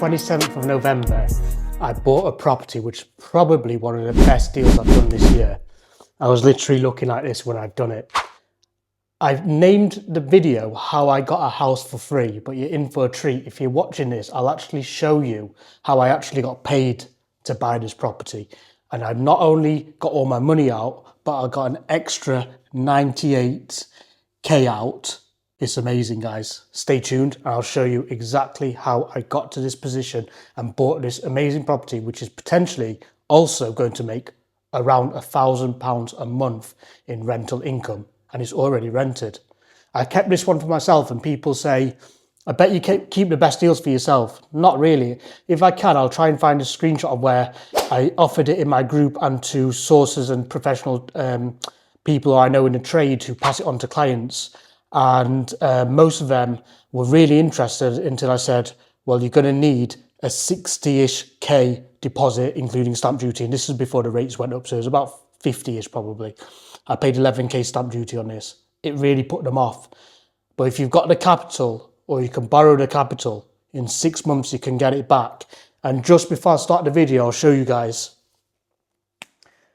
27th of November, I bought a property, which is probably one of the best deals I've done this year. I was literally looking like this when I'd done it. I've named the video how I got a house for free, but you're in for a treat. If you're watching this, I'll actually show you how I actually got paid to buy this property. And I've not only got all my money out, but I got an extra 98k out. It's amazing, guys. Stay tuned and I'll show you exactly how I got to this position and bought this amazing property, which is potentially also going to make around £1,000 a month in rental income, and it's already rented. I kept this one for myself, and people say, I bet you keep the best deals for yourself. Not really. If I can, I'll try and find a screenshot of where I offered it in my group and to sources and professional people I know in the trade who pass it on to clients. And most of them were really interested until I said, well, you're going to need a 60-ish K deposit, including stamp duty. And this is before the rates went up, so it was about 50-ish probably. I paid 11k stamp duty on this. It really put them off. But if you've got the capital, or you can borrow the capital, in 6 months you can get it back. And just before I start the video, I'll show you guys.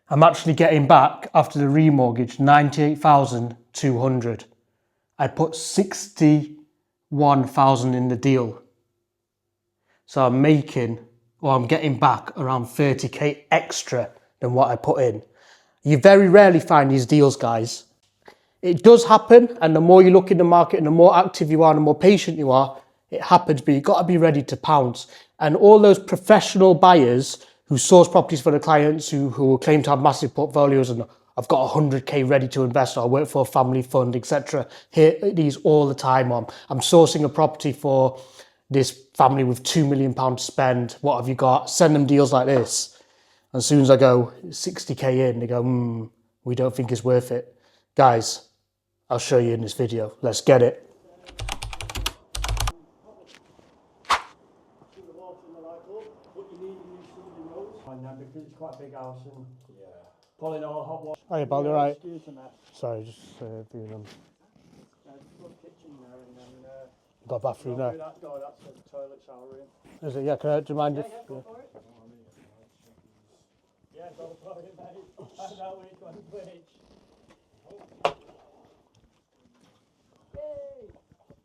I'm actually getting back, after the remortgage, 98,200. I put 61,000 in the deal. So I'm getting back around 30k extra than what I put in. You very rarely find these deals, guys. It does happen, and the more you look in the market and the more active you are and the more patient you are, it happens, but you've got to be ready to pounce. And all those professional buyers who source properties for the clients who claim to have massive portfolios and I've got 100k ready to invest, or I work for a family fund, etc. Hear these all the time. I'm sourcing a property for this family with £2 million to spend. What have you got? Send them deals like this. As soon as I go 60k in, they go, we don't think it's worth it. Guys, I'll show you in this video. Let's get it. Because it's quite a big house and pulling all hot water. Hiya, Bal, you right? Sorry, just viewing them. Kitchen there and then got a bathroom there. That door, that's the toilet shower room. Is it? Yeah, do you mind if... Yeah, go for it. Yeah, go for it, mate. Find out which one's which.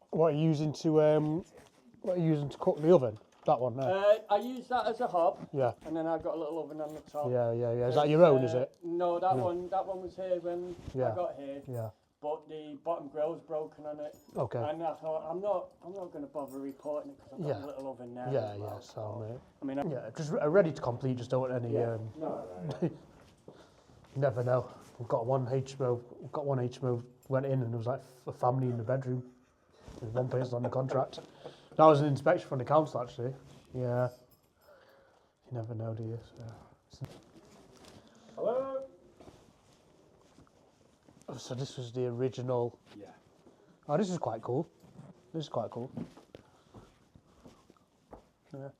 What are you using to cook the oven? That one there? I use that as a hob. Yeah. And then I've got a little oven on the top. Yeah. Is that your own, is it? No, that one was here when I got here. Yeah. But the bottom grill's broken on it. Okay. And I thought I'm not going to bother reporting it because I've got a little oven there. Yeah, so mate. I mean, just ready to complete. Just don't want any. No. Never know. We've got one HMO. Went in and there was like a family in the bedroom. There's one person on the contract. That was an inspection from the council, actually. Yeah. You never know, do you? So. Hello. So this was the original. Yeah. Oh, this is quite cool. Yeah.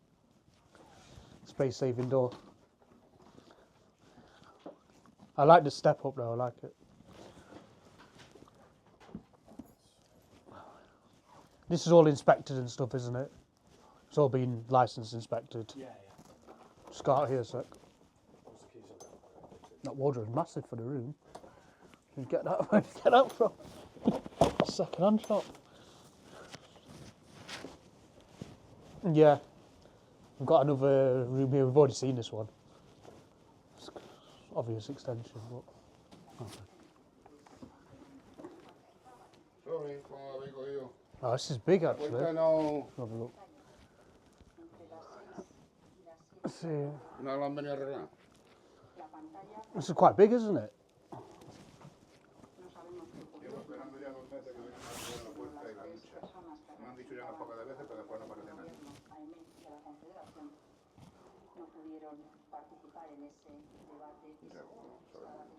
Space-saving door. I like the step up though. I like it. This is all inspected and stuff, isn't it? It's all been licensed, inspected. Yeah. Just go out here a sec. That wardrobe's massive for the room. Just get that from second-hand shop. Yeah. We've got another room here. We've already seen this one. It's obvious extension, but. Okay. Oh, this is big actually. Have a look. Let's see. This is quite big, isn't it?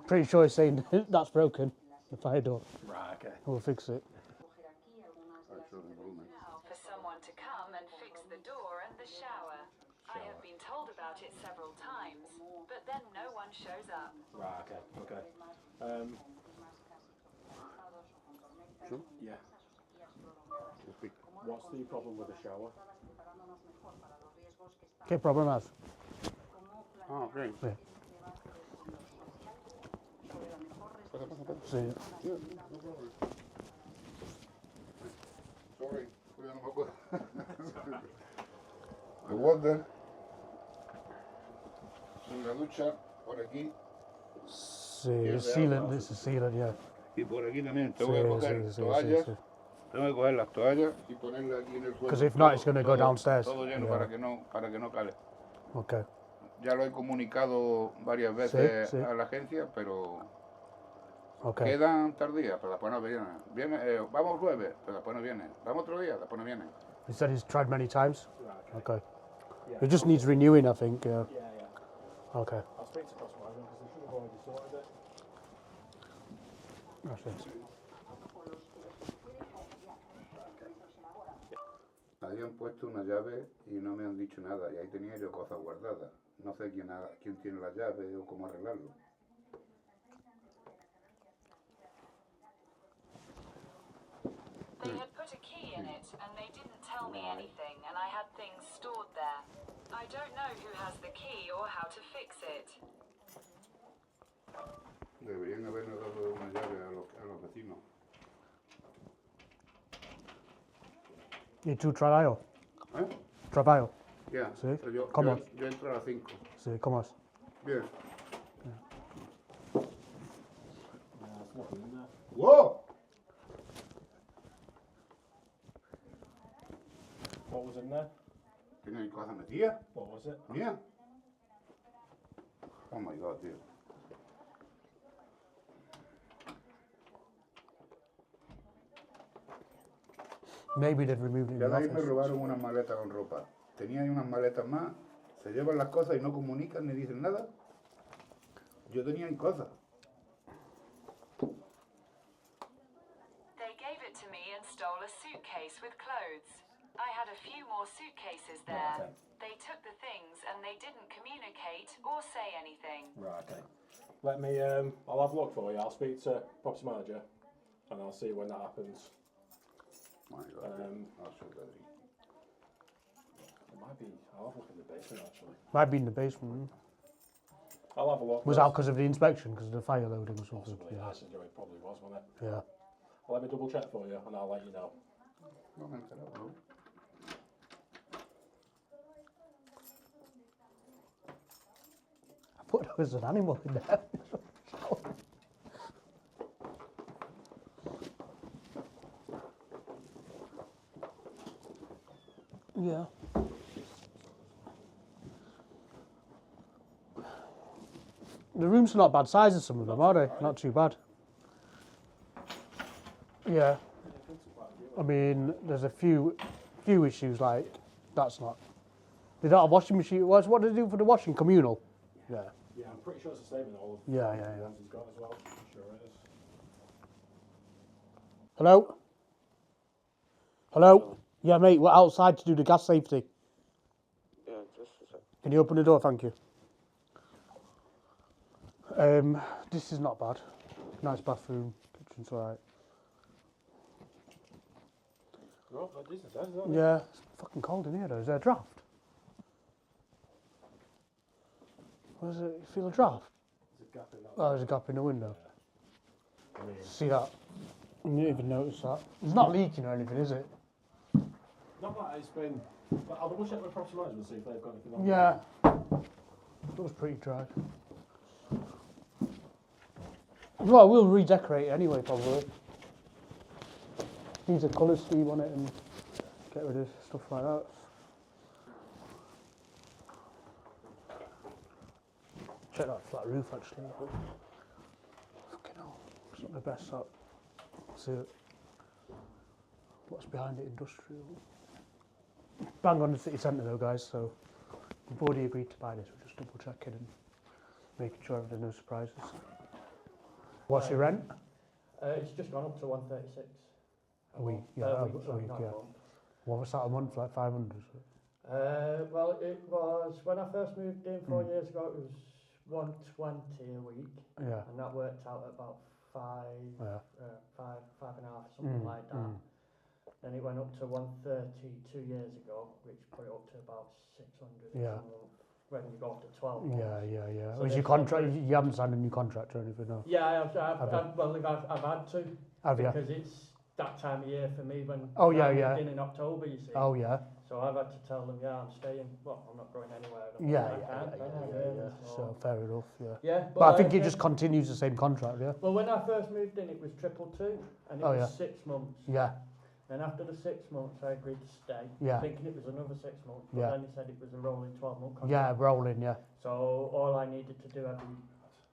Pretty sure he's saying that's broken, the fire door. Right, okay. We'll fix it. For someone to come and fix the door and the shower. I have been told about it several times, but then no one shows up. Right, okay. Yeah. What's the problem with the shower? ¿Qué problemas? Ah, ok. Sí. Sí. Sorry, ya no me acuerdo. The water. En la ducha, por aquí. Sí, sealant, this is sealant, yeah. Y por aquí también. Tengo Sí, que coger sí, sí, toallas. sí, sí. Tengo que coger las toallas y ponerlas aquí en el suelo. Because if not, it's going to go downstairs. Todo lleno Yeah. para que no cale. Okay. Ya lo he comunicado varias Sí, veces sí. a la agencia, pero Okay. quedan tardías, pero después no vienen. Vamos jueves, pero después no vienen. Vamos otro día, después no vienen. He said he's tried many times. Right. Okay. Yeah. It just needs renewing, I think. Yeah. Yeah, yeah. Okay. I'll speak to cost management because they should have already sorted it. That's it. Habían puesto una llave y no me han dicho nada, y ahí tenía yo cosas guardadas. No sé quién tiene la llave o cómo arreglarlo. They had put a key in it and they didn't tell me anything, and I had things stored there. I don't know who has the key or how to fix it. Deberían habernos dado una llave a los vecinos. ¿Y tú trabajo? ¿Eh? Trabajo. Ya, Sí. yo ¿Cómo? yo entro a las 5. Sí, ¿cómo es? Bien. There's nothing in there. ¡Wow! What was in there? ¿Tiene cosas metidas? What was it? Mía. Oh my god, tío. Maybe they've removed it in Ya the de ahí me office. robaron unas maletas con ropa. Tenía ahí unas maletas más. Se llevan las cosas y no comunican ni dicen nada. Yo tenía ahí cosas. They gave it to me and stole a suitcase with clothes. I had a few more suitcases there. Okay. They took the things and they didn't communicate or say anything. Right, okay. Let me, I'll have a look for you. I'll speak to property manager and I'll see when that happens. My god, I'll show that. It might be, I'll have a look in the basement actually. Might be in the basement. I'll have a look. Was first. that because of the inspection? Because of the fire loading or something? Possibly, Yeah. passenger, it probably was, wasn't it? Yeah. Let me double check for you and I'll let you know. No me he enterado. I thought there was an animal in there. Yeah. The rooms are not bad sizes, some of them, are they? Not too bad. Yeah. I mean, there's a few issues like that's not. They don't have washing machine. What do they do for the washing? Communal. Yeah. Yeah, I'm pretty sure it's the same in all of Yeah, the yeah, yeah. ones he's got as well. I'm sure it is. Hello. Hello. Yeah, mate. We're outside to do the gas safety. Yeah, just a sec. Can you open the door? Thank you. This is not bad. Nice bathroom. Kitchen's alright. Oh, but decent size, isn't it? Yeah, it's fucking cold in here though. Is there a draft? What is it? You feel a draft? There's a gap in that. Oh, there's a gap in the window. I mean, See that? I didn't even notice that. It's not leaking or anything, is it? not that it's been. But I'll double check with property management and see if they've got anything on. Yeah. It was pretty dry. Well, we'll redecorate it anyway, probably. Needs a colour scheme on it and get rid of stuff like that. Check that flat roof actually. Fucking hell, it's not the best that. See it. What's behind it? Industrial. Bang on the city centre though, guys, so we've already agreed to buy this. We're just double checking and making sure there's no surprises. What's your rent? It's just gone up to 136. A week, yeah, a week, not yeah. month. What was that a month, like 500? Well, it was when I first moved in 4 years ago. It was 120 a week, Yeah, and that worked out at about five, yeah. five and a half, something like that. Then it went up to 130 2 years ago, which put it up to about 600 Yeah. a month when you go to 12 months. Yeah. So Was this your contract? one- You haven't signed a new contract or anything, no? Yeah, Have you? I've had to, Have you? because it's that time of year for me when Oh, I yeah, moved yeah. in October, you see. Oh yeah. So I've had to tell them, yeah, I'm staying. Well, I'm not going anywhere. I don't Yeah, know, I yeah, can't, yeah, can I, yeah, really? yeah. So fair enough. Yeah. Yeah, But I think like, it just continues the same contract, yeah. well, when I first moved in, it was 222, and it Oh, was yeah. 6 months. Yeah. And after the 6 months, I agreed to stay, Yeah. thinking it was another 6 months. But Yeah. then he said it was a rolling 12-month contract. Yeah, rolling. Yeah. So all I needed to do every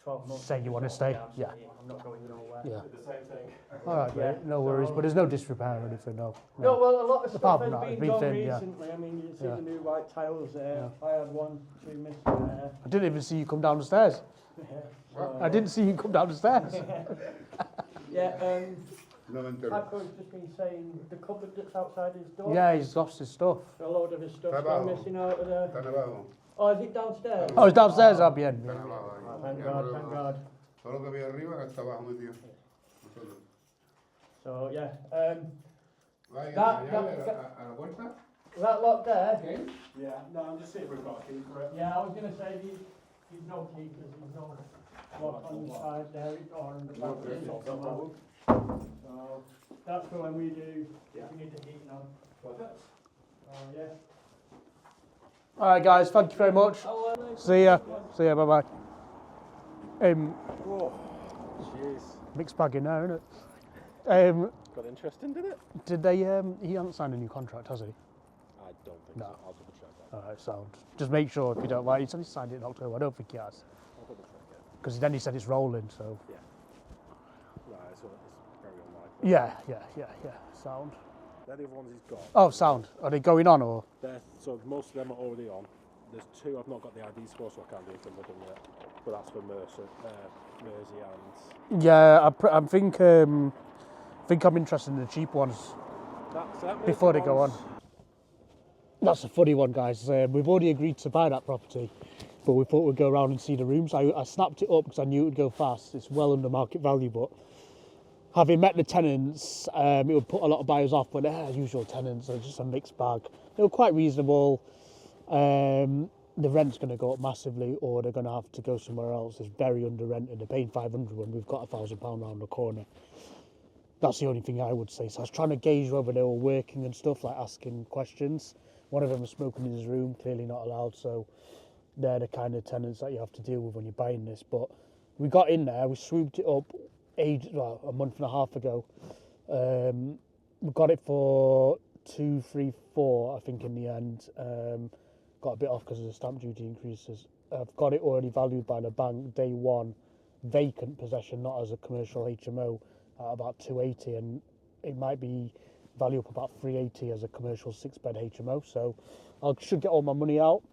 12 months. Say you was wanna go, stay? Yeah, I'm Yeah. staying. I'm not going nowhere. Yeah. Did the same thing. All right, Yeah, mate. No worries. so- But there's no disrepair or anything. No. No, well, a lot of Apart stuff from has that, it's been been done thin, yeah. recently. I mean, you can see Yeah. the new white tiles there. Yeah. I had 1, 2 missing there. I didn't even see you come down the stairs. So- I didn't see you come down the stairs. Yeah, No me entero. Paco's just been saying the cupboard that's outside his door. Yeah, he's lost his stuff. A load of his stuff's Está gone abajo. missing out of there. Están abajo. Oh, is it downstairs? Oh, he's downstairs, Oh, Abien. Están abajo ahí. Thank Ya God, no thank lo- God. Todo lo que había arriba está abajo metido. Nosotros. So, yeah. Vaya, That- allá that- a la puerta. That lock there. Yeah, no, I'm just seeing if we've got a key for it. Yeah, I was going to say he's no key because there's no lock on the side there or in the back. Okay, It's solves that problem. So that's for when we do, Yeah. if we need the heating on. Perfect. Yeah. All right, guys. Thank you very much. See ya. See ya. Bye bye. Oh, jeez. Mixed bag in there, isn't it? Got interesting, did it? Did they? He hasn't signed a new contract, has he? I don't think No. so. I'll double check that. All right, sound. Just make sure if you don't mind. He said he signed it in October. I don't think he has, I'll double check it. because then he said it's rolling. So Right, so it's very unlikely. yeah. Sound. They're the other ones he's got. Oh, sound. Are they going on or? So most of them are already on. There's 2 I've not got the IDs for, so I can't do anything with them yet. But that's for Mersey and... Yeah, I think I'm interested in the cheap ones That before they go on. That's a funny one, guys. We've already agreed to buy that property, but we thought we'd go around and see the rooms. I snapped it up because I knew it would go fast. It's well under market value, but having met the tenants, it would put a lot of buyers off, but they're usual tenants, they're just a mixed bag. They were quite reasonable. The rent's going to go up massively, or they're going to have to go somewhere else. It's very under rented. They're paying 500 when we've got £1,000 round the corner. That's the only thing I would say. So I was trying to gauge whether they were working and stuff, like asking questions. One of them was smoking in his room, clearly not allowed. So they're the kind of tenants that you have to deal with when you're buying this. But we got in there, we swooped it up a month and a half ago. We got it for 234, I think, in the end. Got a bit off because of the stamp duty increases. I've got it already valued by the bank day one, vacant possession, not as a commercial HMO, at about 280, and it might be value up about 380 as a commercial 6-bed HMO. So I should get all my money out.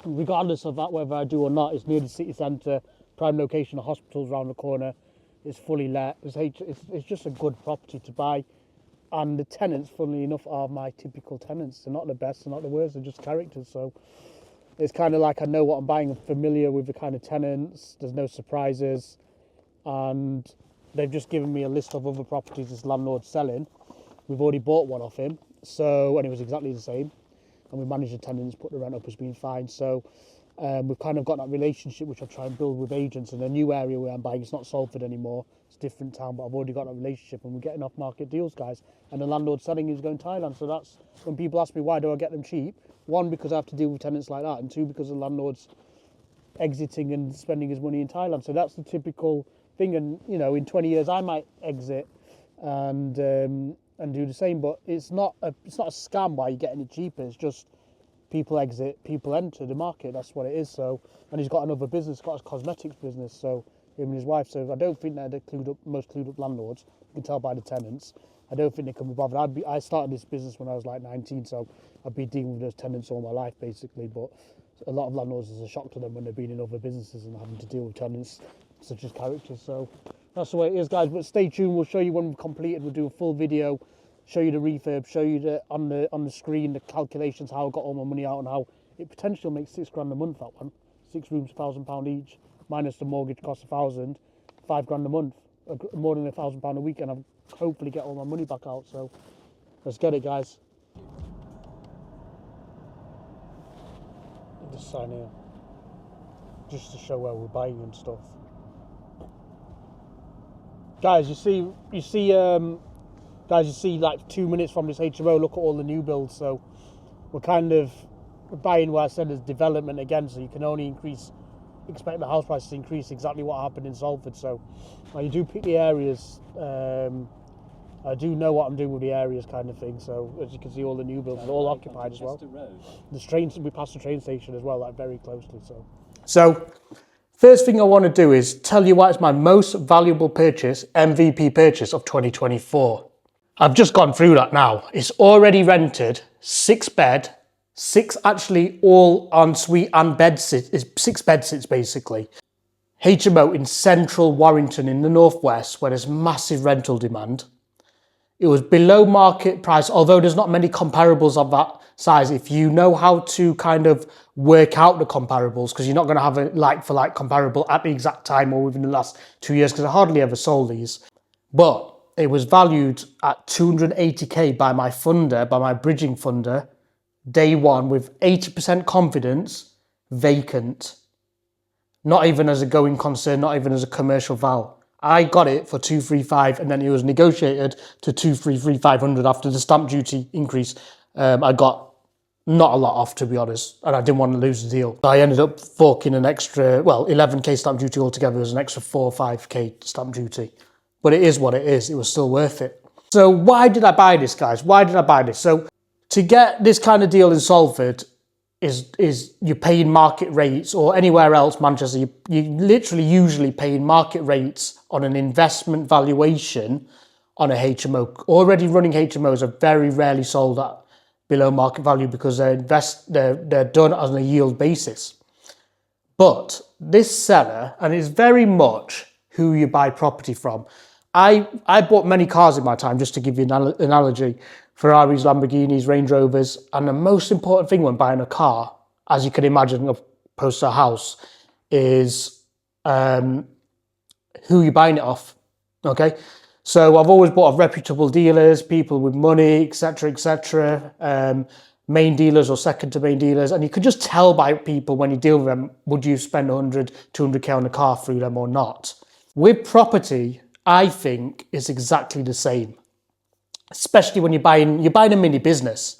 Regardless of that, whether I do or not, it's near the city centre, prime location, the hospital's around the corner. It's fully let. It's just a good property to buy. And the tenants, funnily enough, are my typical tenants. They're not the best, they're not the worst, they're just characters. So it's kind of like I know what I'm buying. I'm familiar with the kind of tenants. There's no surprises. And they've just given me a list of other properties this landlord's selling. We've already bought one off him. And it was exactly the same. And we managed the tenants, put the rent up, it's been fine. So we've kind of got that relationship which I try and build with agents in a new area where I'm buying. It's not Salford anymore, it's a different town, but I've already got that relationship and we're getting off market deals, guys. And the landlord selling is going to Thailand. So that's when people ask me why do I get them cheap? 1, because I have to deal with tenants like that, and 2, because the landlord's exiting and spending his money in Thailand. So that's the typical thing. And you know, in 20 years I might exit and do the same. But it's not a scam why you're getting it cheaper. It's just people exit, people enter the market. That's what it is. So, and he's got another business, got a cosmetics business. So him and his wife. So I don't think they're the most clued up landlords. You can tell by the tenants. I don't think they can be bothered. I started this business when I was like 19, so I've been dealing with those tenants all my life basically. But a lot of landlords is a shock to them when they've been in other businesses and having to deal with tenants such as characters. So that's the way it is, guys. But stay tuned. We'll show you when we've completed. We'll do a full video, show you the refurb, show you on the screen the calculations, how I got all my money out and how it potentially will make £6,000 a month. That one, 6 rooms, £1,000 each, minus the mortgage cost £1,000, £5,000 a month, more than £1,000 a week, and I'll hopefully get all my money back out. So Let's get it, guys. Just sign here, just to show where we're buying and stuff. Guys, you see, guys, you see, like 2 minutes from this HMO, look at all the new builds. So we're kind of buying where I said there's development again. So you can only expect the house prices to increase exactly what happened in Salford. So you do pick the areas. I do know what I'm doing with the areas, kind of thing. So as you can see, all the new builds are all occupied as well. The trains, we passed the train station as well, like very closely. So first thing I want to do is tell you why it's my most valuable purchase, MVP purchase of 2024. I've just gone through that now. It's already rented, 6 bed, 6 actually all ensuite and bed sit, 6 bed sits basically. HMO in central Warrington in the northwest, where there's massive rental demand. It was below market price, although there's not many comparables of that size. If you know how to kind of work out the comparables, because you're not going to have a like-for-like comparable at the exact time or within the last 2 years, because I hardly ever sold these. But it was valued at 280k by my funder, by my bridging funder, day one, with 80% confidence, vacant. Not even as a going concern, not even as a commercial val. I got it for 235, and then it was negotiated to 233,500 after the stamp duty increase. I got not a lot off, to be honest, and I didn't want to lose the deal. I ended up forking an extra, 11k stamp duty altogether. It was an extra 4 or 5k stamp duty. But it is what it is. It was still worth it. So why did I buy this, guys? Why did I buy this? So to get this kind of deal in Salford, is you're paying market rates, or anywhere else, Manchester, you literally usually paying market rates on an investment valuation on a HMO. Already running HMOs are very rarely sold at below market value because they're done on a yield basis. But this seller, and it's very much who you buy property from. I bought many cars in my time, just to give you an analogy. Ferraris, Lamborghinis, Range Rovers. And the most important thing when buying a car, as you can imagine, opposed to a house, is who you're buying it off. Okay? So I've always bought off reputable dealers, people with money, etc., main dealers or second to main dealers. And you could just tell by people when you deal with them, would you spend 100, 200k on a car through them or not? With property, I think it's exactly the same. Especially when you're buying a mini business.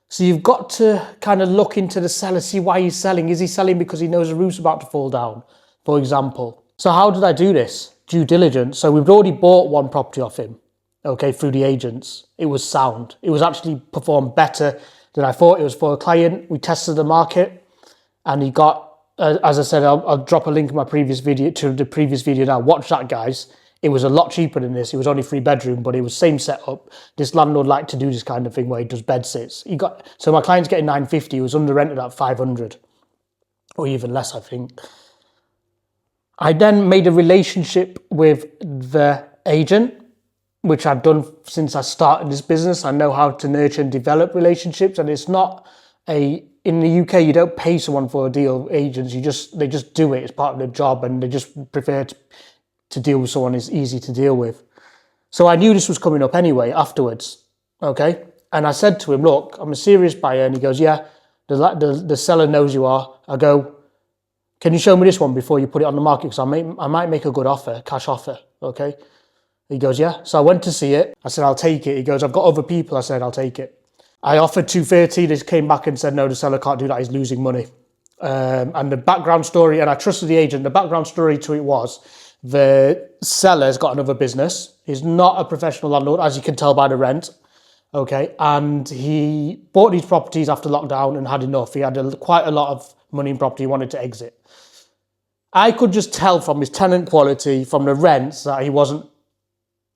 So you've got to kind of look into the seller, see why he's selling. Is he selling because he knows the roof's about to fall down, for example? So how did I do this? Due diligence. So we've already bought one property off him, okay, through the agents. It was sound. It was actually performed better than I thought. It was for a client. We tested the market, and he got, as I said, I'll drop a link in my previous video to the previous video now. Watch that, guys. It was a lot cheaper than this. It was only 3 bedroom, but it was same setup. This landlord liked to do this kind of thing where he does bed sits. So my client's getting 950. He was under rented at 500, or even less, I think. I then made a relationship with the agent, which I've done since I started this business. I know how to nurture and develop relationships, and it's not in the UK, you don't pay someone for a deal. Agents, they just do it. It's part of their job, and they just prefer to deal with someone who's easy to deal with. So I knew this was coming up anyway afterwards, okay? And I said to him, look, I'm a serious buyer. And he goes, yeah, the seller knows you are. I go, can you show me this one before you put it on the market? Because I might make a good offer, cash offer, okay? He goes, yeah. So I went to see it. I said, I'll take it. He goes, I've got other people. I said, I'll take it. I offered 230. They came back and said, no, the seller can't do that. He's losing money. And the background story, and I trusted the agent, the background story to it was, the seller's got another business. He's not a professional landlord, as you can tell by the rent. Okay. And he bought these properties after lockdown and had enough. He had quite a lot of money in property. He wanted to exit. I could just tell from his tenant quality, from the rents, that he wasn't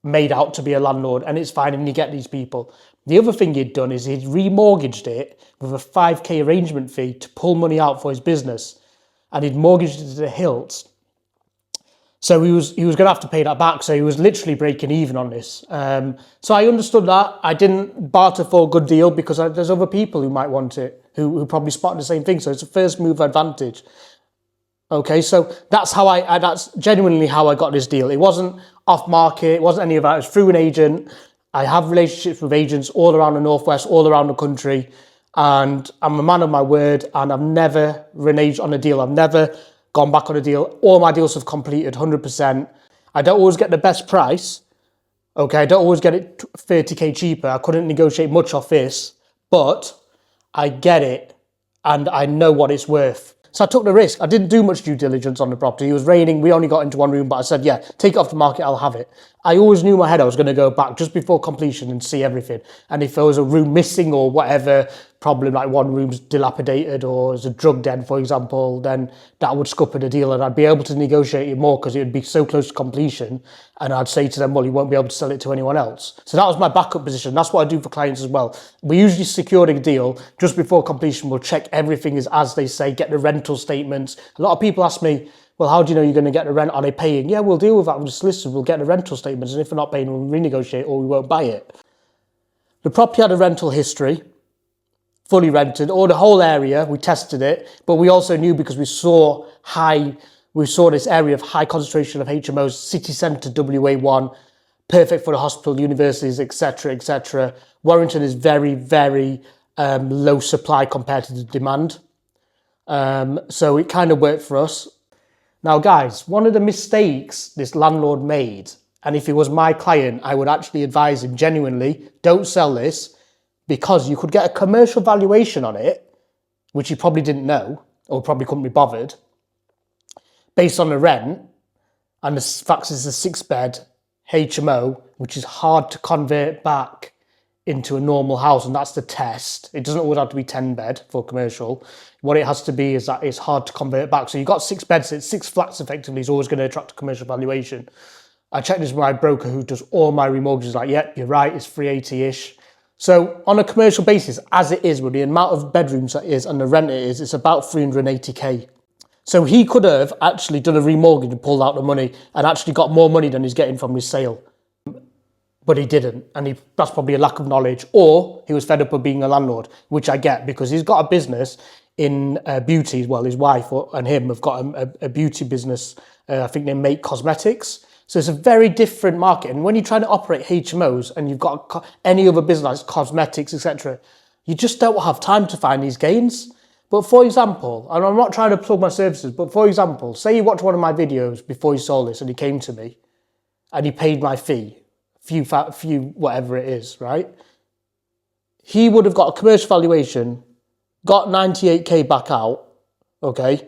made out to be a landlord, and it's fine, and you get these people. The other thing he'd done is he'd remortgaged it with a 5k arrangement fee to pull money out for his business, and he'd mortgaged it to the hilt. So he was going to have to pay that back. So he was literally breaking even on this. So I understood that. I didn't barter for a good deal because there's other people who might want it, who probably spotted the same thing. So it's a first move advantage. Okay, so that's that's genuinely how I got this deal. It wasn't off market. It wasn't any of that. It was through an agent. I have relationships with agents all around the Northwest, all around the country, and I'm a man of my word, and I've never reneged on a deal. I've never gone back on a deal. All my deals have completed 100%. I don't always get the best price. Okay, I don't always get it 30k cheaper. I couldn't negotiate much off this, but I get it and I know what it's worth. So I took the risk. I didn't do much due diligence on the property. It was raining. We only got into one room, but I said, yeah, take it off the market. I'll have it. I always knew in my head I was going to go back just before completion and see everything. And if there was a room missing or whatever problem, like one room's dilapidated or is a drug den, for example, then that would scupper the deal and I'd be able to negotiate it more because it would be so close to completion. And I'd say to them, well, you won't be able to sell it to anyone else. So that was my backup position. That's what I do for clients as well. We usually secure a deal just before completion. We'll check everything is as they say, get the rental statements. A lot of people ask me, well, how do you know you're going to get the rent? Are they paying? Yeah, we'll deal with that with the solicitors. We'll get the rental statements. And if they're not paying, we'll renegotiate or we won't buy it. The property had a rental history, fully rented, or the whole area. We tested it, but we also knew because we saw this area of high concentration of HMOs, city centre WA1, perfect for the hospital, universities, etc., etc. Warrington is very, very low supply compared to the demand. So it kind of worked for us. Now, guys, one of the mistakes this landlord made, and if it was my client, I would actually advise him genuinely, don't sell this, because you could get a commercial valuation on it, which you probably didn't know, or probably couldn't be bothered, based on the rent, and the fact it's a 6-bed HMO, which is hard to convert back into a normal house, and that's the test. It doesn't always have to be 10-bed for commercial. What it has to be is that it's hard to convert back. So you've got 6 beds, it's 6 flats effectively, is always going to attract a commercial valuation. I checked this with my broker who does all my remortgages, like, yep, you're right, it's 380-ish. So on a commercial basis, as it is, with the amount of bedrooms that is and the rent it is, it's about 380k. So he could have actually done a remortgage and pulled out the money and actually got more money than he's getting from his sale. But he didn't, and that's probably a lack of knowledge, or he was fed up of being a landlord, which I get, because he's got a business in beauty. Well, his wife and him have got a beauty business. I think they make cosmetics. So it's a very different market. And when you're trying to operate HMOs and you've got any other business, cosmetics, etc., you just don't have time to find these gains. But for example, and I'm not trying to plug my services, but for example, say you watched one of my videos before you saw this and he came to me and he paid my fee, few whatever it is, right? He would have got a commercial valuation, got 98k back out, okay,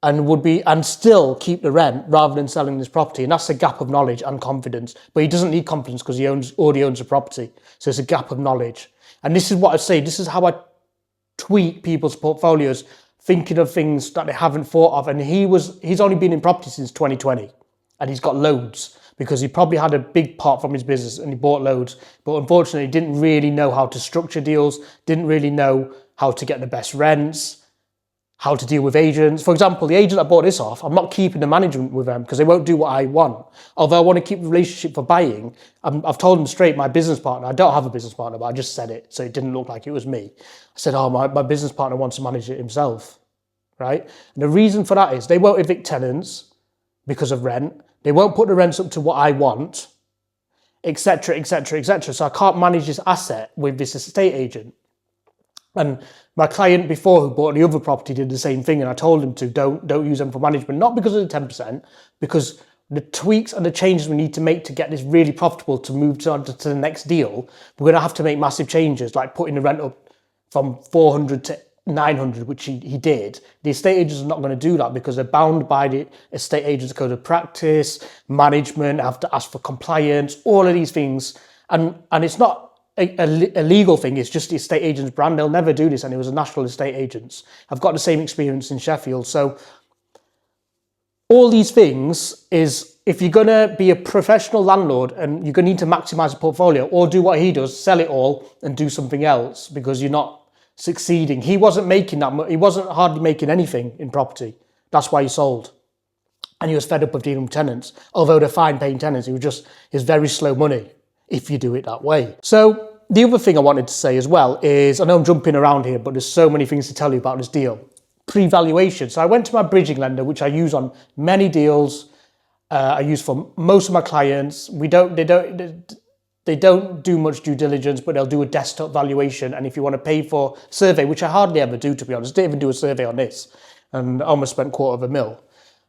and still keep the rent rather than selling this property. And that's a gap of knowledge and confidence. But he doesn't need confidence because he already owns a property. So it's a gap of knowledge. And this is what I say, this is how I tweak people's portfolios, thinking of things that they haven't thought of. And he's only been in property since 2020 and he's got loads, because he probably had a big part from his business and he bought loads, but unfortunately didn't really know how to structure deals, didn't really know how to get the best rents, how to deal with agents. For example, the agent that bought this off, I'm not keeping the management with them because they won't do what I want. Although I want to keep the relationship for buying, I've told them straight, my business partner, I don't have a business partner, but I just said it so it didn't look like it was me. I said, oh, my business partner wants to manage it himself, right? And the reason for that is they won't evict tenants because of rent. They won't put the rents up to what I want, etc., etc., etc. So I can't manage this asset with this estate agent. And my client before who bought the other property did the same thing, and I told him to don't use them for management, not because of the 10%, because the tweaks and the changes we need to make to get this really profitable to move to the next deal, we're going to have to make massive changes, like putting the rent up from 400 to 900, which he did. The estate agents are not going to do that because they're bound by the estate agents code of practice, management, have to ask for compliance, all of these things. And it's not a legal thing, it's just the estate agent's brand. They'll never do this, and it was a national estate agents. I've got the same experience in Sheffield. So all these things is, if you're going to be a professional landlord and you're going to need to maximize the portfolio, or do what he does, sell it all and do something else because you're not succeeding. He wasn't making that much. He wasn't hardly making anything in property. That's why he sold. And he was fed up of dealing with tenants. Although they're fine paying tenants, it's very slow money if you do it that way. So the other thing I wanted to say as well is, I know I'm jumping around here, but there's so many things to tell you about this deal. Pre-valuation. So I went to my bridging lender, which I use on many deals. I use for most of my clients. They they don't do much due diligence, but they'll do a desktop valuation. And if you want to pay for survey, which I hardly ever do, to be honest, didn't even do a survey on this, and I almost spent $250,000,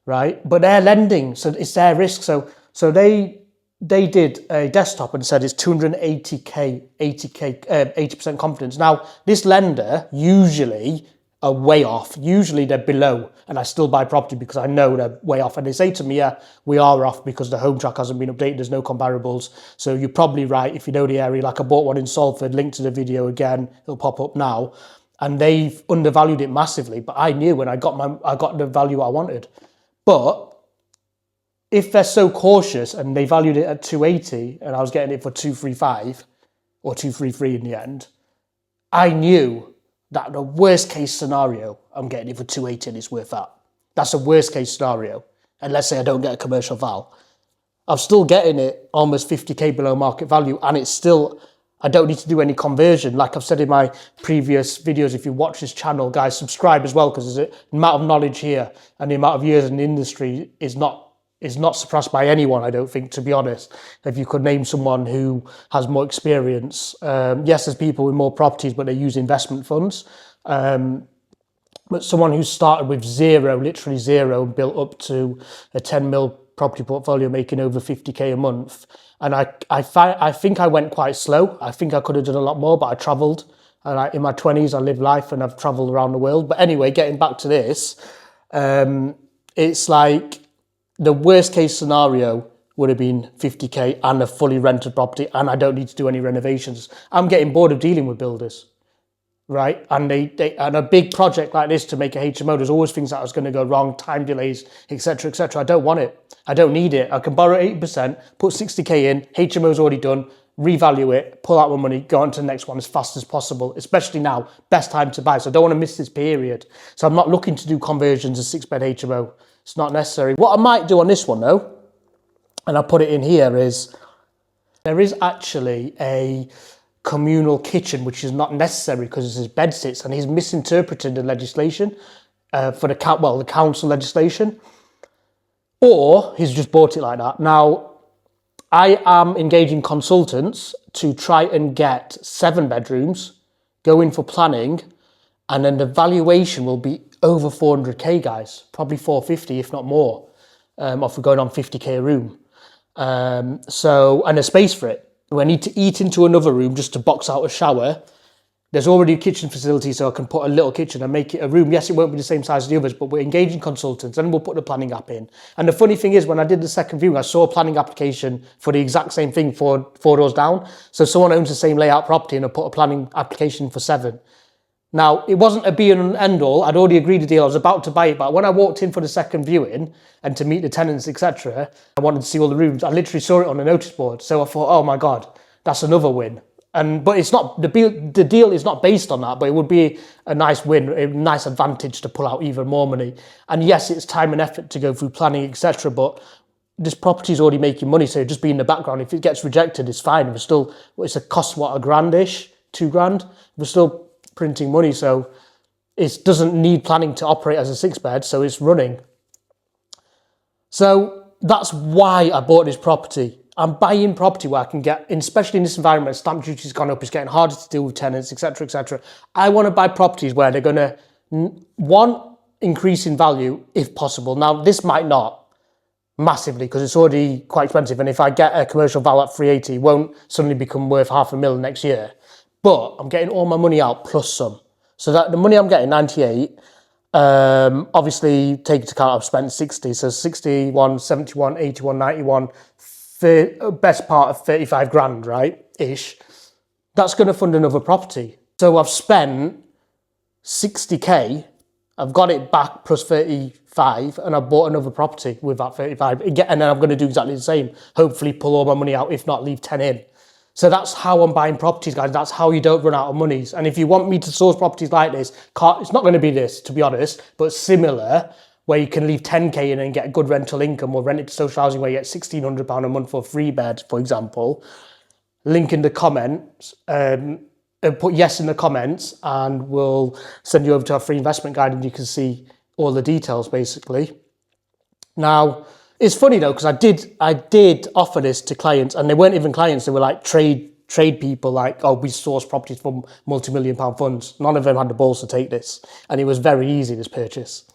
right? But they're lending, so it's their risk. So they did a desktop and said it's 280k, 80% confidence. Now, this lender usually are way off. Usually they're below, and I still buy property because I know they're way off. And they say to me, yeah, we are off because the home track hasn't been updated. There's no comparables. So you're probably right if you know the area. Like I bought one in Salford, link to the video again. It'll pop up now. And they've undervalued it massively. But I knew when I got the value I wanted. But if they're so cautious and they valued it at 280 and I was getting it for 235 or 233 in the end, I knew that the worst case scenario, I'm getting it for 280 and it's worth that. That's a worst case scenario. And let's say I don't get a commercial val. I'm still getting it almost 50k below market value, and it's still, I don't need to do any conversion. Like I've said in my previous videos, if you watch this channel, guys, subscribe as well, because the amount of knowledge here and the amount of years in the industry is not surpassed by anyone, I don't think, to be honest. If you could name someone who has more experience. Yes, there's people with more properties, but they use investment funds. But someone who started with zero, literally zero, and built up to a 10 mil property portfolio making over 50k a month. And I think I went quite slow. I think I could have done a lot more, but I travelled. And in my 20s, I lived life and I've travelled around the world. But anyway, getting back to this, it's like, the worst case scenario would have been 50k and a fully rented property, and I don't need to do any renovations. I'm getting bored of dealing with builders, right? And and a big project like this to make a HMO, there's always things that was going to go wrong, time delays, etc., etc. I don't want it. I don't need it. I can borrow 8%, put 60k in, HMO's already done, revalue it, pull out my money, go on to the next one as fast as possible, especially now, best time to buy. So I don't want to miss this period. So I'm not looking to do conversions as 6-bed HMO. It's not necessary. What I might do on this one though, and I'll put it in here, is there is actually a communal kitchen, which is not necessary because it's his bed sits, and he's misinterpreted the legislation for the council legislation, or he's just bought it like that. Now, I am engaging consultants to try and get 7 bedrooms, go in for planning, and then the valuation will be over 400k, guys, probably 450, if not more, if we're going on 50k a room. And there's space for it. We need to eat into another room just to box out a shower. There's already a kitchen facility, so I can put a little kitchen and make it a room. Yes, it won't be the same size as the others, but we're engaging consultants, and we'll put the planning app in. And the funny thing is, when I did the second viewing, I saw a planning application for the exact same thing four doors down. So someone owns the same layout property and I put a planning application for 7. Now, it wasn't a be and end all. I'd already agreed the deal. I was about to buy it, but when I walked in for the second viewing and to meet the tenants, etc., I wanted to see all the rooms. I literally saw it on a notice board. So I thought, oh my God, that's another win. But it's not, the deal is not based on that, but it would be a nice win, a nice advantage to pull out even more money. And yes, it's time and effort to go through planning, etc., but this property's already making money, so just be in the background. If it gets rejected, it's fine. It's a cost, what, $1,000-ish, $2,000? We're still printing money, so it doesn't need planning to operate as a 6-bed, so it's running. So that's why I bought this property. I'm buying property where I can get, especially in this environment, stamp duty's gone up, it's getting harder to deal with tenants, etc., etc. I want to buy properties where they're going to, one, increase in value if possible. Now, this might not massively because it's already quite expensive, and if I get a commercial val at 380, it won't suddenly become worth $500,000 next year. But I'm getting all my money out plus some. So that the money I'm getting, 98, obviously take into account I've spent 60, so 61, 71, 81, 91, best part of 35 grand, right, ish. That's going to fund another property. So I've spent 60k, I've got it back plus 35, and I bought another property with that 35. And then I'm going to do exactly the same. Hopefully pull all my money out, if not leave 10 in. So that's how I'm buying properties, guys. That's how you don't run out of monies. And if you want me to source properties like this, it's not going to be this, to be honest, but similar, where you can leave 10k in and get good rental income, or rent it to social housing where you get £1,600 a month for a 3-bed, for example. Link in the comments, and put yes in the comments, and we'll send you over to our free investment guide and you can see all the details, basically. Now, It's funny though, because I did offer this to clients, and they weren't even clients. They were like trade people, like, oh, we source properties from multi-million-pound funds. None of them had the balls to take this, and it was very easy, this purchase.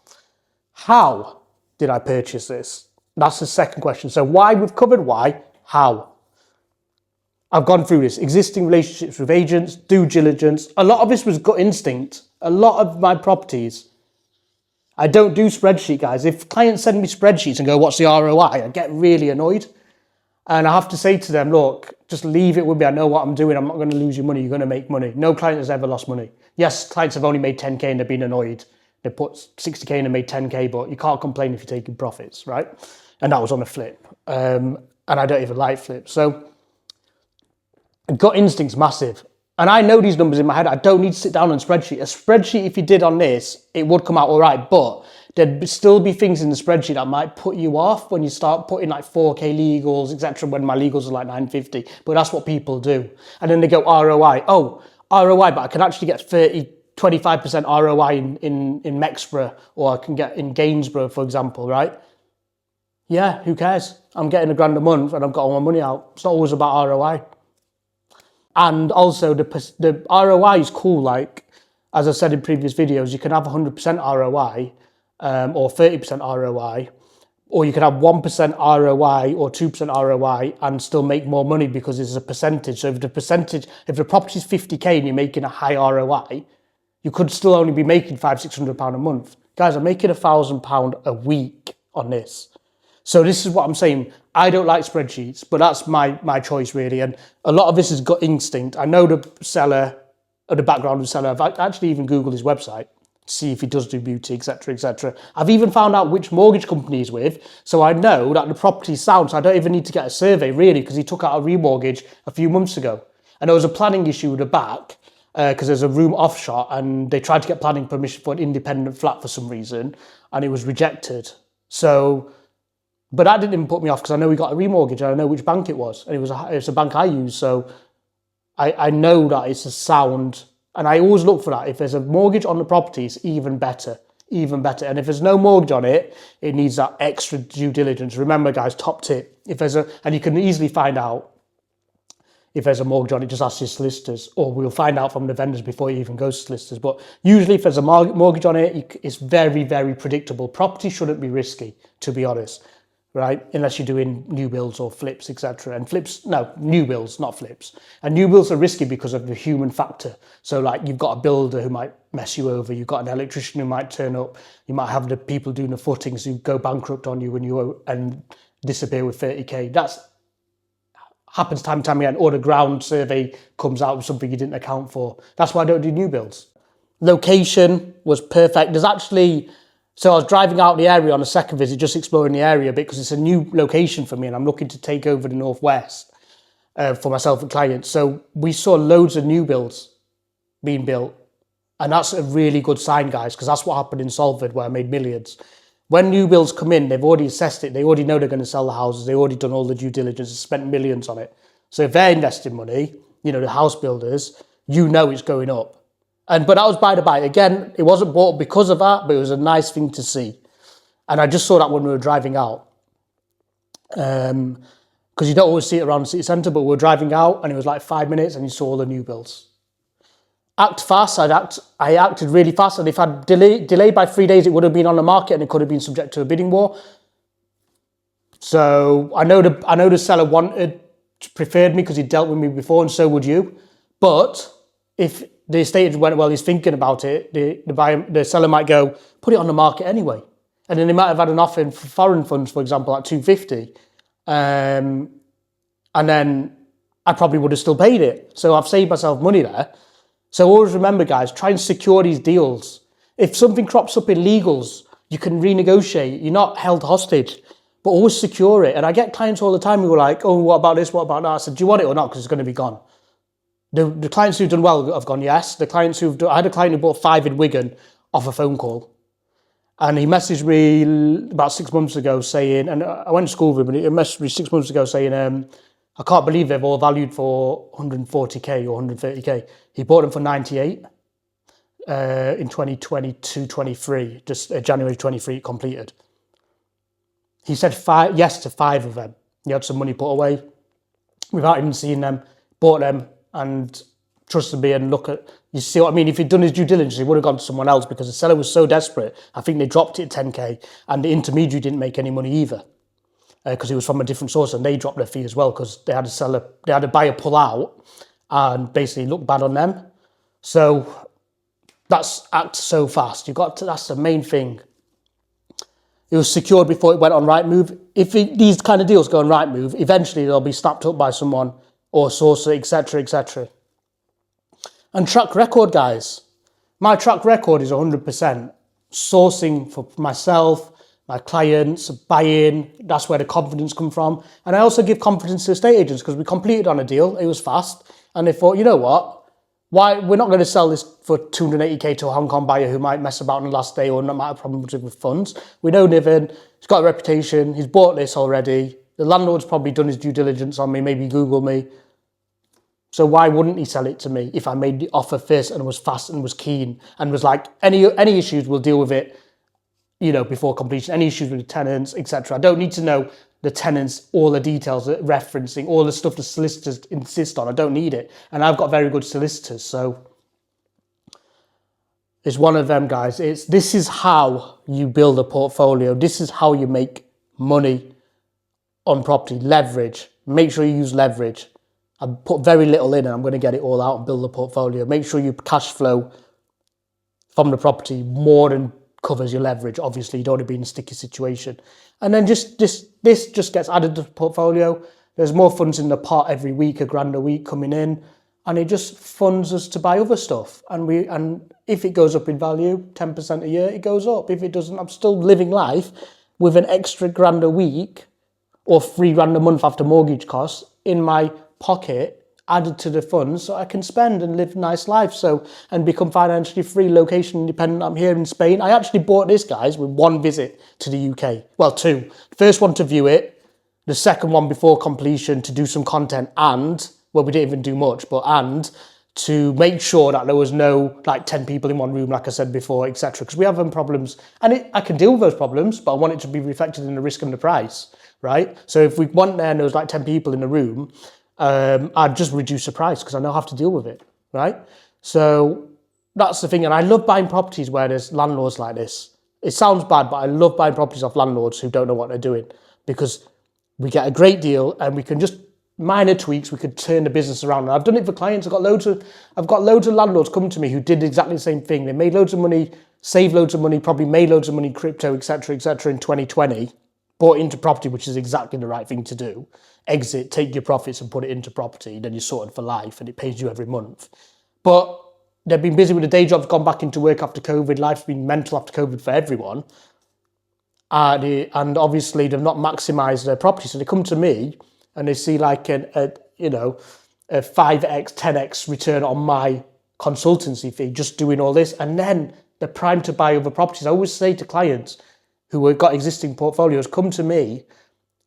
How did I purchase this? That's the second question. So why, we've covered why, how. I've gone through this, existing relationships with agents, due diligence. A lot of this was gut instinct. A lot of my properties, I don't do spreadsheet, guys. If clients send me spreadsheets and go, what's the ROI? I get really annoyed. And I have to say to them, look, just leave it with me. I know what I'm doing. I'm not going to lose your money. You're going to make money. No client has ever lost money. Yes, clients have only made 10K and they've been annoyed. They put 60K and they made 10K, but you can't complain if you're taking profits, right? And that was on a flip. And I don't even like flips. So gut instinct's massive. And I know these numbers in my head. I don't need to sit down on a spreadsheet. A spreadsheet, if you did on this, it would come out all right, but there'd still be things in the spreadsheet that might put you off when you start putting like 4K legals, etc. when my legals are like 950. But that's what people do. And then they go ROI. Oh, ROI, but I can actually get 25% ROI in Mexborough, or I can get in Gainsborough, for example, right? Yeah, who cares? I'm getting £1,000 a month and I've got all my money out. It's not always about ROI. And also the ROI is cool. Like, as I said in previous videos, you can have 100% ROI or 30% ROI, or you can have 1% ROI or 2% ROI and still make more money because it's a percentage. So if the property is 50K and you're making a high ROI, you could still only be making £500-600 a month. Guys, I'm making £1,000 a week on this. So this is what I'm saying. I don't like spreadsheets, but that's my choice really. And a lot of this is gut instinct. I know the seller, or the background of the seller. I've actually even Googled his website to see if he does do beauty, etc., etc. I've even found out which mortgage company he's with, so I know that the property's sound. So I don't even need to get a survey really, because he took out a remortgage a few months ago. And there was a planning issue with the back, because there's a room offshot, and they tried to get planning permission for an independent flat for some reason, and it was rejected. So, but that didn't even put me off, because I know he got a remortgage and I know which bank it was, and it's a bank I use, so I know that it's a sound, and I always look for that. If there's a mortgage on the property, it's even better. And if there's no mortgage on it, it needs that extra due diligence. Remember, guys, top tip: and you can easily find out if there's a mortgage on it, just ask your solicitors, or we'll find out from the vendors before you even go to solicitors. But usually, if there's a mortgage on it, it's very, very predictable. Property shouldn't be risky, to be honest. Right? Unless you're doing new builds or flips, etc. And flips, no, new builds, not flips. And new builds are risky because of the human factor. So like, you've got a builder who might mess you over. You've got an electrician who might turn up. You might have the people doing the footings who go bankrupt on you and disappear with 30K. That's happens time and time again. Or the ground survey comes out with something you didn't account for. That's why I don't do new builds. Location was perfect. So I was driving out the area on a second visit, just exploring the area a bit, because it's a new location for me and I'm looking to take over the Northwest for myself and clients. So we saw loads of new builds being built. And that's a really good sign, guys, because that's what happened in Salford, where I made millions. When new builds come in, they've already assessed it. They already know they're going to sell the houses. They've already done all the due diligence and spent millions on it. So if they're investing money, the house builders, it's going up. But that was by the by. Again, it wasn't bought because of that, but it was a nice thing to see. And I just saw that when we were driving out. Because you don't always see it around the city centre, but we were driving out and it was like 5 minutes and you saw all the new builds. Act fast. I acted really fast. And if I'd delayed by 3 days, it would have been on the market and it could have been subject to a bidding war. So I know the seller preferred me because he dealt with me before, and so would you. But if the estate agent went, well, he's thinking about it, the seller might go, put it on the market anyway. And then they might have had an offer in for foreign funds, for example, at 250. And then I probably would have still paid it. So I've saved myself money there. So always remember, guys, try and secure these deals. If something crops up in legals, you can renegotiate. You're not held hostage, but always secure it. And I get clients all the time who are like, oh, what about this? What about that? I said, do you want it or not? Because it's going to be gone. The clients who've done well have gone, yes. I had a client who bought 5 in Wigan off a phone call. And he messaged me about 6 months ago saying, and I went to school with him, and he messaged me 6 months ago saying, I can't believe they've all valued for 140K or 130K. He bought them for 98 in 2022-23, just January 23 completed. He said yes to 5 of them. He had some money put away without even seeing them, bought them, and trusted me. And look at, you see what I mean? If he'd done his due diligence, he would have gone to someone else, because the seller was so desperate. I think they dropped it at 10k, and the intermediary didn't make any money either, because it was from a different source, and they dropped their fee as well, because they had a buyer pull out and basically look bad on them. So that's act so fast. That's the main thing. It was secured before it went on Rightmove. If these kind of deals go on Rightmove, eventually they'll be snapped up by someone or source, etc., etc. And track record, guys. My track record is 100%. Sourcing for myself, my clients, buying. That's where the confidence comes from. And I also give confidence to estate agents, because we completed on a deal. It was fast. And they thought, you know what? Why we're not going to sell this for 280k to a Hong Kong buyer who might mess about on the last day or not might have problems with funds. We know Niven, he's got a reputation, he's bought this already. The landlord's probably done his due diligence on me, maybe Google me. So why wouldn't he sell it to me if I made the offer first and was fast and was keen and was like, any issues, we'll deal with it, before completion. Any issues with the tenants, etc. I don't need to know the tenants, all the details, referencing, all the stuff the solicitors insist on. I don't need it. And I've got very good solicitors. So it's one of them, guys. This is how you build a portfolio. This is how you make money on property. Leverage. Make sure you use leverage. I put very little in and I'm going to get it all out and build a portfolio. Make sure you cash flow from the property more than covers your leverage. Obviously, you don't want to be in a sticky situation. And then this just gets added to the portfolio. There's more funds in the pot every week, £1,000 a week coming in, and it just funds us to buy other stuff. And if it goes up in value, 10% a year, it goes up. If it doesn't, I'm still living life with an extra £1,000 a week or £3,000 a month after mortgage costs in my pocket, added to the funds, so I can spend and live a nice life, and become financially free, location independent. I'm here in Spain. I actually bought this, guys, with 1 visit to the UK. Well, 2. First one to view it, the second one before completion to do some content, and, well, we didn't even do much, and to make sure that there was no 10 people in one room, like I said before, etc. Because we have problems, and I can deal with those problems, but I want it to be reflected in the risk and the price, right? So if we went there and there was 10 people in the room, I'd just reduce the price because I know how to deal with it, right? So that's the thing. And I love buying properties where there's landlords like this. It sounds bad, but I love buying properties off landlords who don't know what they're doing, because we get a great deal and we can just minor tweaks, we could turn the business around. And I've done it for clients. I've got loads of landlords come to me who did exactly the same thing. They made loads of money, saved loads of money, probably made loads of money in crypto, etc., in 2020, bought into property, which is exactly the right thing to do. Exit, take your profits and put it into property, then you're sorted for life and it pays you every month. But they've been busy with the day jobs, gone back into work after COVID. Life's been mental after COVID for everyone. And obviously they've not maximised their property. So they come to me and they see a 5x, 10x return on my consultancy fee, just doing all this. And then they're primed to buy other properties. I always say to clients who have got existing portfolios, come to me,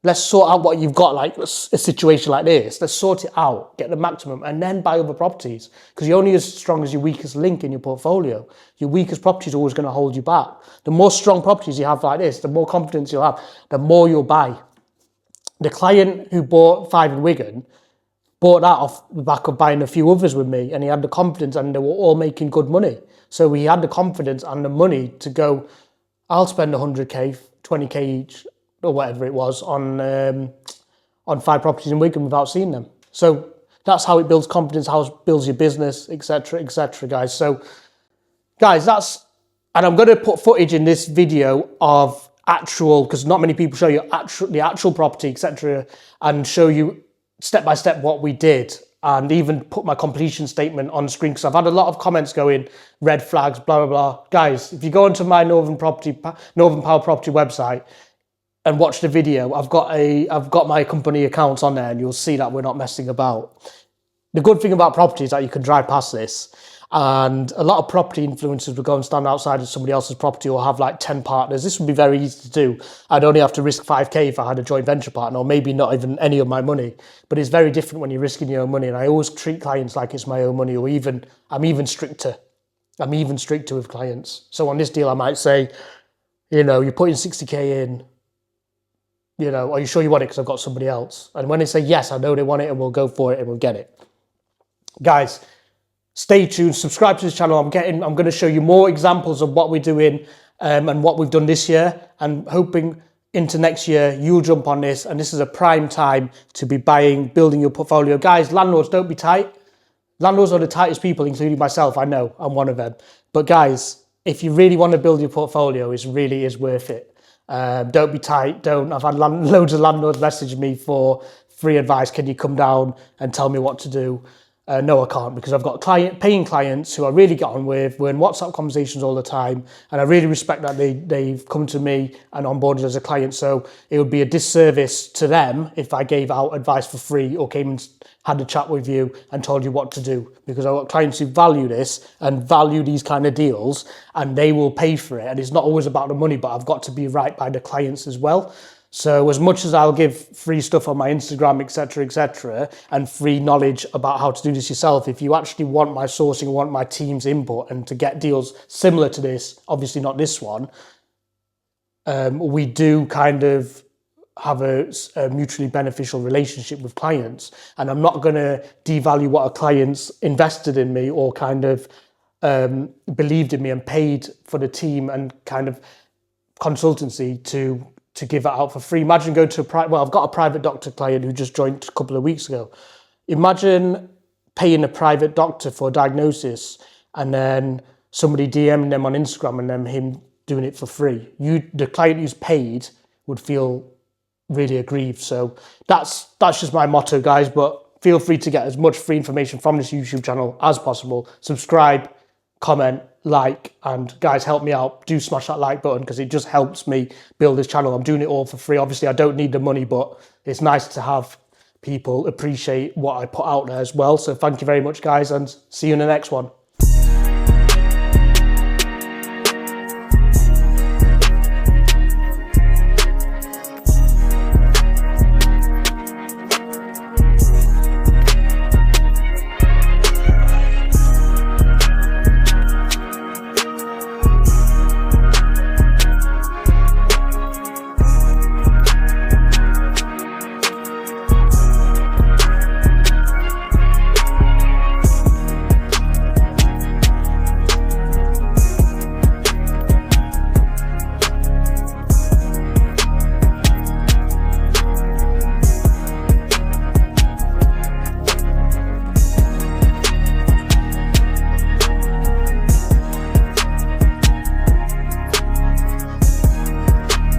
let's sort out what you've got, like a situation like this. Let's sort it out, get the maximum, and then buy other properties. Because you're only as strong as your weakest link in your portfolio. Your weakest property is always going to hold you back. The more strong properties you have like this, the more confidence you'll have, the more you'll buy. The client who bought 5 in Wigan bought that off the back of buying a few others with me, and he had the confidence, and they were all making good money. So he had the confidence and the money to go, I'll spend 100k, 20k each, or whatever it was, on 5 properties in Wigan without seeing them. So that's how it builds confidence, how it builds your business, etc., guys. So, guys, and I'm going to put footage in this video of actual, because not many people show you the actual property, etc., and show you step by step what we did, and even put my completion statement on screen, because I've had a lot of comments going, red flags, blah, blah, blah. Guys, if you go onto my Northern Power Property website, and watch the video, I've got my company accounts on there, and you'll see that we're not messing about. The good thing about property is that you can drive past this, and a lot of property influencers will go and stand outside of somebody else's property or have 10 partners. This would be very easy to do. I'd only have to risk 5k if I had a joint venture partner, or maybe not even any of my money. But it's very different when you're risking your own money, and I always treat clients like it's my own money, or I'm even stricter. I'm even stricter with clients. So on this deal, I might say, you're putting 60k in, You know, are you sure you want it? Because I've got somebody else. And when they say yes, I know they want it, and we'll go for it and we'll get it. Guys, stay tuned, subscribe to this channel. I'm going to show you more examples of what we're doing and what we've done this year, and hoping into next year you'll jump on this, and this is a prime time to be building your portfolio. Guys, landlords, don't be tight. Landlords are the tightest people, including myself. I know, I'm one of them. But guys, if you really want to build your portfolio, it really is worth it. Don't be tight. I've had loads of landlords message me for free advice. Can you come down and tell me what to do? No, I can't, because I've got paying clients who I really get on with. We're in WhatsApp conversations all the time, and I really respect that they've come to me and onboarded as a client. So it would be a disservice to them if I gave out advice for free or came and had a chat with you and told you what to do, because I've got clients who value this and value these kind of deals, and they will pay for it. And it's not always about the money, but I've got to be right by the clients as well. So as much as I'll give free stuff on my Instagram, etc., and free knowledge about how to do this yourself, if you actually want my sourcing, want my team's input, and to get deals similar to this, obviously not this one, we do kind of have a mutually beneficial relationship with clients. And I'm not going to devalue what a client's invested in me or kind of believed in me and paid for the team and kind of consultancy to give it out for free. Imagine going to I've got a private doctor client who just joined a couple of weeks ago. Imagine paying a private doctor for a diagnosis and then somebody DMing them on Instagram and then him doing it for free. The client who's paid would feel really aggrieved. So that's just my motto, guys. But feel free to get as much free information from this YouTube channel as possible. Subscribe, comment, like, and guys, help me out. Do smash that like button, because it just helps me build this channel. I'm doing it all for free. Obviously, I don't need the money, but it's nice to have people appreciate what I put out there as well. So thank you very much, guys, and see you in the next one.